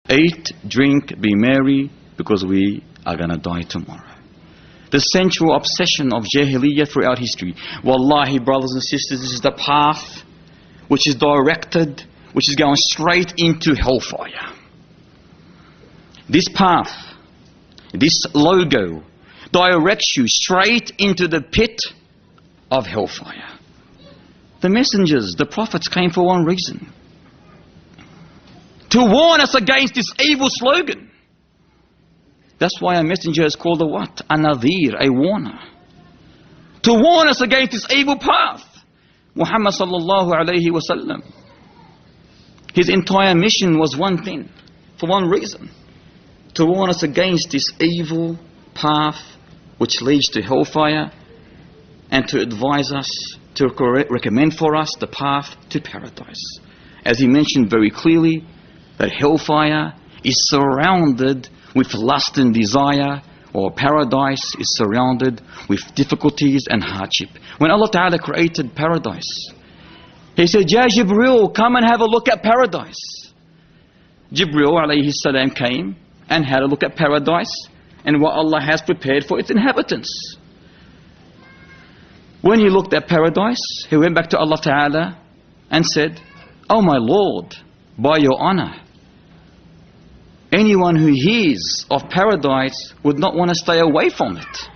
Eat, drink, be merry, because we are going to die tomorrow. The central obsession of Jahiliyyah throughout history. Wallahi, brothers and sisters, this is the path which is directed, which is going straight into hellfire. This path, this logo, directs you straight into the pit of hellfire. The messengers, the prophets came for one reason: to warn us against this evil slogan. That's why a messenger is called a what? A nadhir, a warner. To warn us against this evil path. Muhammad sallallahu alayhi wa sallam, his entire mission was one thing, for one reason: to warn us against this evil path which leads to hellfire, and to advise us, to recommend for us the path to paradise. As he mentioned very clearly, that hellfire is surrounded with lust and desire, or paradise is surrounded with difficulties and hardship. When Allah Ta'ala created paradise, He said, Ya Jibreel, come and have a look at paradise. Jibreel alayhi salam came and had a look at paradise and what Allah has prepared for its inhabitants. When he looked at paradise, he went back to Allah Ta'ala and said, Oh my Lord, by your honor, anyone who hears of paradise would not want to stay away from it.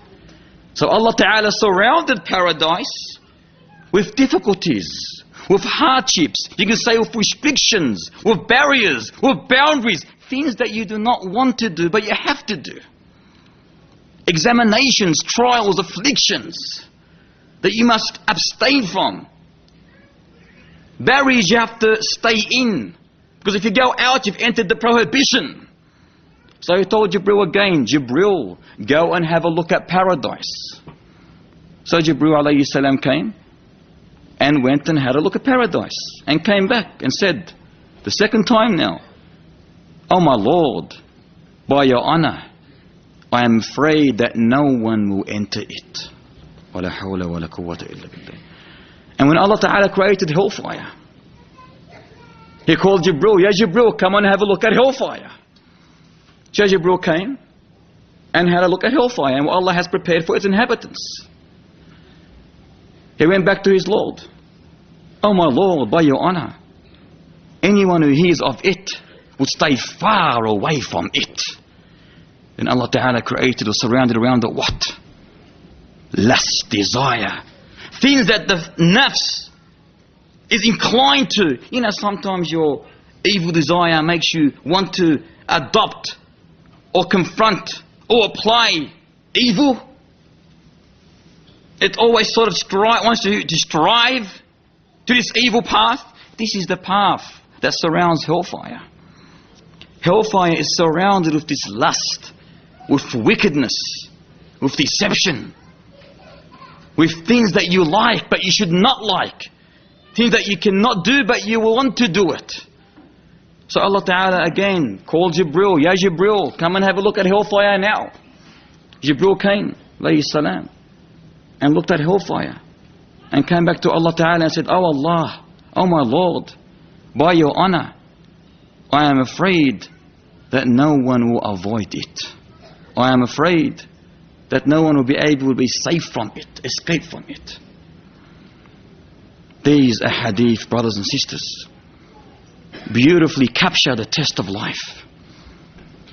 So Allah Ta'ala surrounded paradise with difficulties, with hardships, you can say with restrictions, with barriers, with boundaries, things that you do not want to do but you have to do. Examinations, trials, afflictions that you must abstain from. Barriers you have to stay in, because if you go out you've entered the prohibition. So he told Jibreel again, Jibreel, go and have a look at paradise. So Jibreel alayhi salam came and went and had a look at paradise and came back and said, the second time now, Oh my Lord, by your honor, I am afraid that no one will enter it. وَلَا حَوْلَ وَلَا قُوَّةَ إِلَّا بِاللَّهِ. And when Allah Ta'ala created hellfire, He called Jibreel, Ya Jibreel, come on and have a look at hellfire. So Jibreel came and had a look at hellfire and what Allah has prepared for its inhabitants. He went back to his Lord. Oh my Lord, by your honor, anyone who hears of it would stay far away from it. Then Allah Ta'ala created or surrounded around it what? Lust, desire. Things that the nafs is inclined to. You know, sometimes your evil desire makes you want to adopt or confront or apply evil. It always sort of wants to strive to this evil path. This is the path that surrounds hellfire. Hellfire is surrounded with this lust, with wickedness, with deception, with things that you like but you should not like, things that you cannot do but you want to do it. So Allah Ta'ala again called Jibreel, Ya Jibreel, come and have a look at hellfire now. Jibreel came, alayhi salam, and looked at hellfire and came back to Allah Ta'ala and said, Oh Allah, oh my Lord, by your honor, I am afraid that no one will avoid it. I am afraid that no one will be able to be safe from it, escape from it. These ahadith, brothers and sisters, beautifully capture the test of life.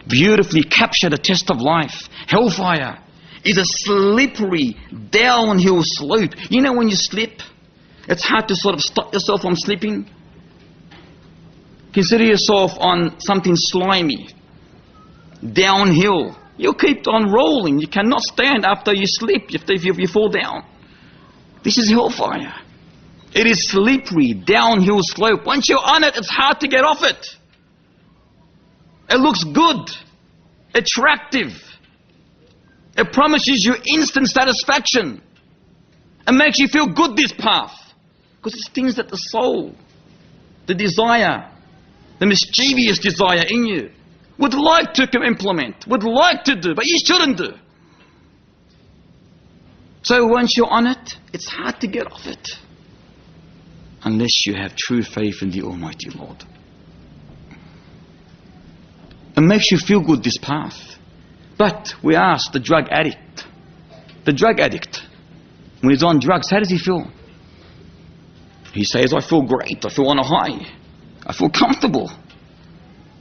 Beautifully capture the test of life. Hellfire is a slippery downhill slope. You know when you slip, it's hard to sort of stop yourself from slipping. Consider yourself on something slimy, downhill. You'll keep on rolling. You cannot stand after you slip, if you fall down. This is hellfire. It is slippery, downhill slope. Once you're on it, it's hard to get off it. It looks good, attractive. It promises you instant satisfaction. It makes you feel good, this path. Because it's things that the soul, the desire, the mischievous desire in you would like to implement, would like to do, but you shouldn't do. So once you're on it, it's hard to get off it. Unless you have true faith in the Almighty Lord. makes you feel good, this path. But we ask the drug addict, when he's on drugs, how does he feel? He says, I feel great, I feel on a high, I feel comfortable.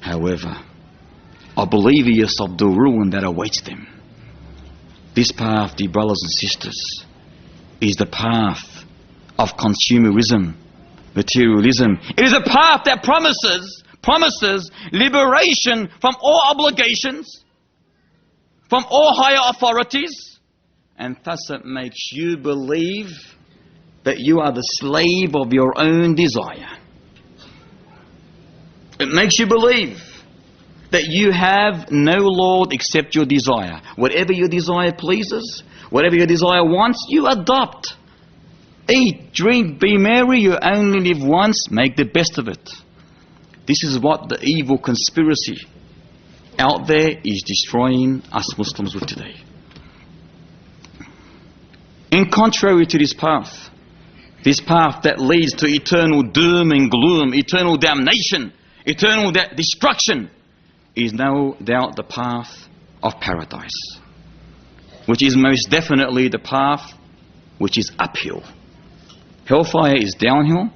However, oblivious of the ruin that awaits them. This path, dear brothers and sisters, is the path of consumerism, materialism. It is a path that promises liberation from all obligations, from all higher authorities, and thus it makes you believe that you are the slave of your own desire. It makes you believe that you have no Lord except your desire. Whatever your desire pleases, whatever your desire wants, you adopt. Eat, drink, be merry, you only live once, make the best of it. This is what the evil conspiracy out there is destroying us Muslims with today. In contrary to this path that leads to eternal doom and gloom, eternal damnation, eternal destruction, is no doubt the path of paradise, which is most definitely the path which is uphill. Hellfire is downhill,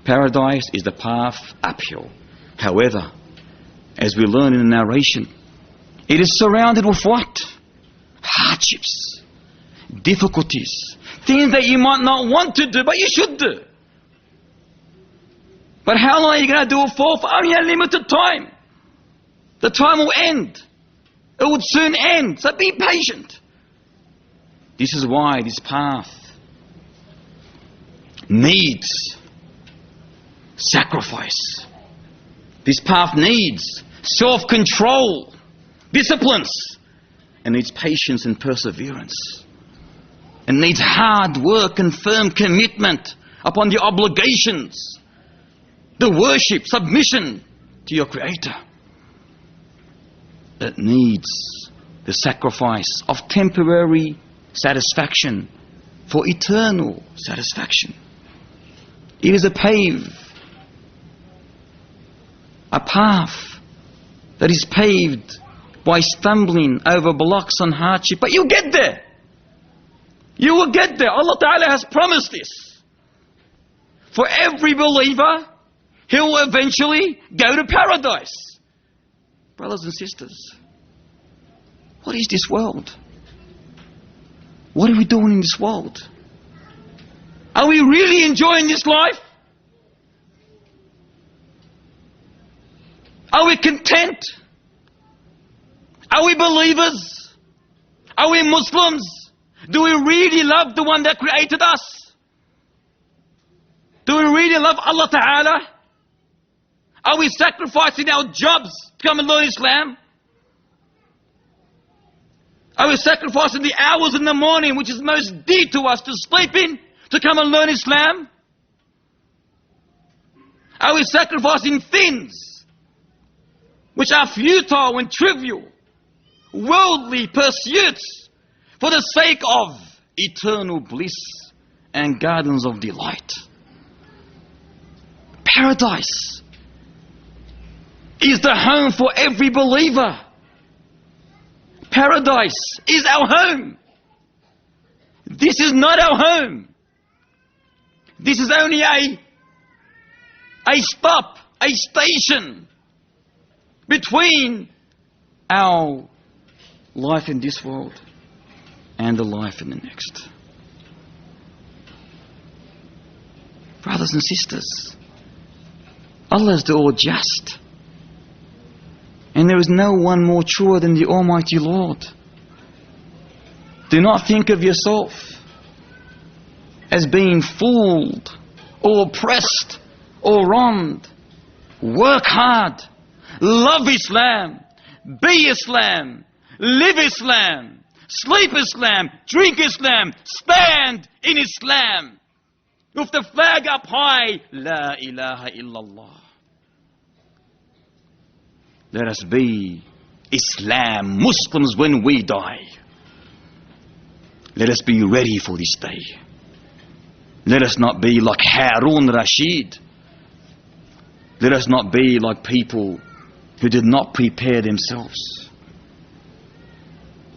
paradise is the path uphill. However, as we learn in the narration, it is surrounded with what? Hardships, difficulties, things that you might not want to do, but you should do. But how long are you going to do it for? For only a limited time. The time will end. It would soon end. So be patient. This is why this path needs sacrifice. This path needs self-control, disciplines, and needs patience and perseverance. It needs hard work and firm commitment upon the obligations, the worship, submission to your Creator. It needs the sacrifice of temporary satisfaction for eternal satisfaction. It is a path that is paved by stumbling over blocks and hardship. But you get there. You will get there. Allah Ta'ala has promised this. For every believer, he will eventually go to paradise. Brothers and sisters, what is this world? What are we doing in this world? Are we really enjoying this life? Are we content? Are we believers? Are we Muslims? Do we really love the one that created us? Do we really love Allah Ta'ala? Are we sacrificing our jobs to come and learn Islam? Are we sacrificing the hours in the morning, which is most dear to us, to sleep in, to come and learn Islam? Are we sacrificing things which are futile and trivial, worldly pursuits, for the sake of eternal bliss and gardens of delight? Paradise is the home for every believer. Paradise is our home. This is not our home. This is only a stop, a station between our life in this world and the life in the next. Brothers and sisters, Allah is the all-just. And there is no one more truer than the Almighty Lord. Do not think of yourself as being fooled or oppressed or wronged. Work hard. Love Islam. Be Islam. Live Islam. Sleep Islam. Drink Islam. Stand in Islam. With the flag up high. La ilaha illallah. Let us be Islam Muslims when we die. Let us be ready for this day. Let us not be like Harun Rashid. Let us not be like people who did not prepare themselves.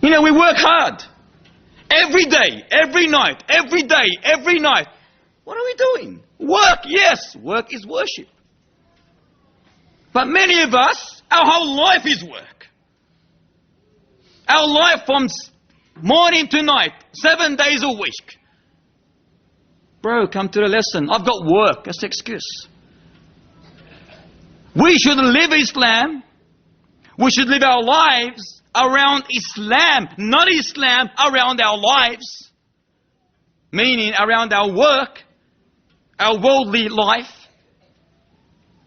You know, we work hard. Every day, every night, every day, every night. What are we doing? Work, yes. Work is worship. But many of us, our whole life is work. Our life from morning to night, 7 days a week. Bro, come to the lesson. I've got work. That's the excuse. We should live Islam. We should live our lives around Islam, not Islam around our lives. Meaning around our work, our worldly life.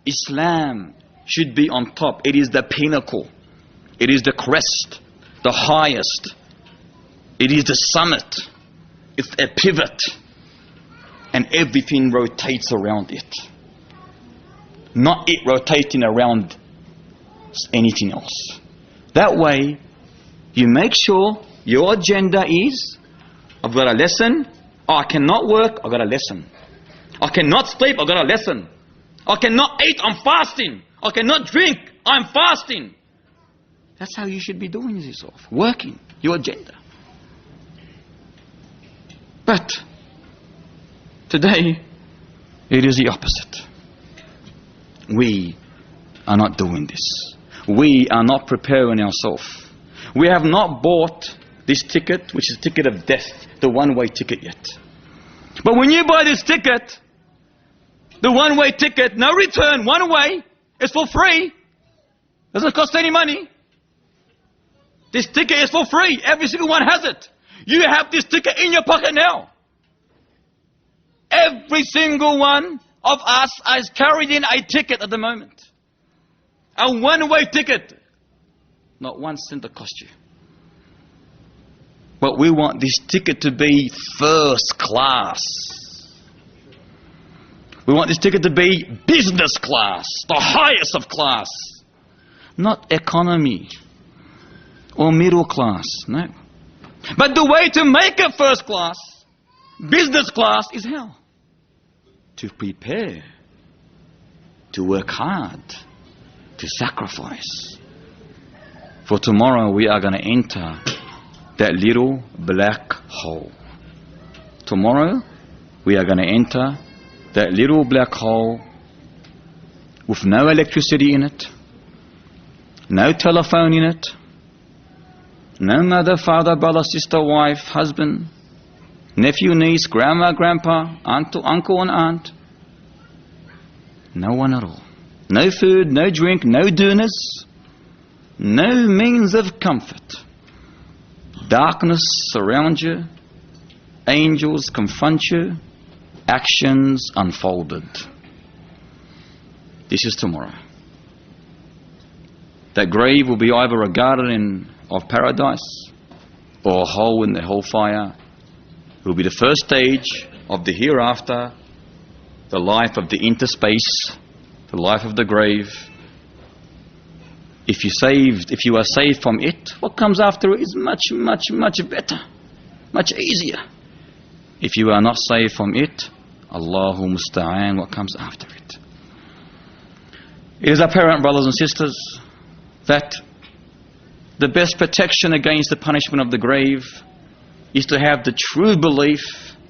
Islam should be on top. It is the pinnacle. It is the crest, the highest. It is the summit. It's a pivot. And everything rotates around it. Not it rotating around anything else. That way, you make sure your agenda is, I've got a lesson. Oh, I cannot work, I've got a lesson. I cannot sleep, I've got a lesson. I cannot eat, I'm fasting. I cannot drink, I'm fasting. That's how you should be doing yourself. Working, your agenda. But today, it is the opposite. We are not doing this. We are not preparing ourselves. We have not bought this ticket, which is the ticket of death, the one-way ticket yet. But when you buy this ticket, the one-way ticket, no return, one way, it's for free. Doesn't cost any money. This ticket is for free. Every single one has it. You have this ticket in your pocket now. Every single one of us is carrying a ticket at the moment. A one-way ticket. Not 1 cent to cost you. But we want this ticket to be first class. We want this ticket to be business class, the highest of class. Not economy or middle class, no. But the way to make it first class, business class, is how? To prepare, to work hard, to sacrifice. For tomorrow we are going to enter that little black hole. Tomorrow we are going to enter that little black hole with no electricity in it, no telephone in it, no mother, father, brother, sister, wife, husband, nephew, niece, grandma, grandpa, uncle and aunt. No one at all. No food, no drink, no dinners, no means of comfort. Darkness surrounds you. Angels confront you. Actions unfolded. This is tomorrow. That grave will be either a garden of paradise or a hole in the hellfire. It will be the first stage of the hereafter, the life of the interspace, the life of the grave. If you are saved from it, what comes after it is much, much, much better, much easier. If you are not saved from it, Allahu musta'an, what comes after it? It is apparent, brothers and sisters, that the best protection against the punishment of the grave is to have the true belief